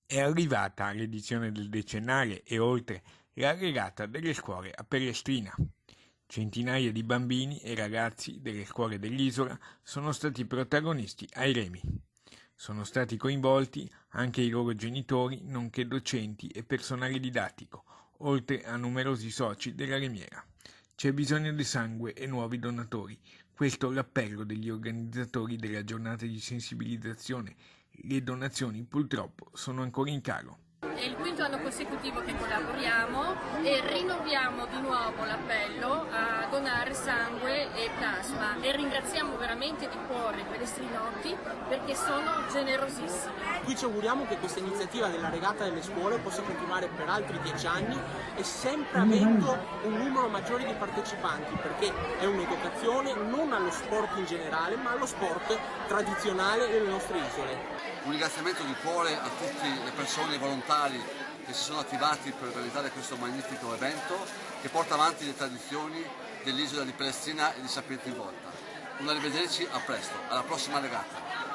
È arrivata l'edizione del decennale e oltre la regata delle scuole a Pellestrina. Centinaia di bambini e ragazzi delle scuole dell'isola sono stati protagonisti ai remi. Sono stati coinvolti anche i loro genitori, nonché docenti e personale didattico, oltre a numerosi soci della remiera. C'è bisogno di sangue e nuovi donatori. Questo è l'appello degli organizzatori della giornata di sensibilizzazione. Le donazioni purtroppo sono ancora in calo. È il quinto anno consecutivo che collaboriamo e rinnoviamo di nuovo l'appello a donare sangue e plasma e ringraziamo veramente di cuore i pellestrinotti perché sono generosissimi. Qui ci auguriamo che questa iniziativa della regata delle scuole possa continuare per altri 10 anni e sempre avendo un numero maggiore di partecipanti, perché è un'educazione non allo sport in generale ma allo sport tradizionale delle nostre isole. Un ringraziamento di cuore a tutte le persone volontari che si sono attivati per realizzare questo magnifico evento che porta avanti le tradizioni dell'isola di Pellestrina e di San Pietro in Volta. Un arrivederci, a presto, alla prossima regata.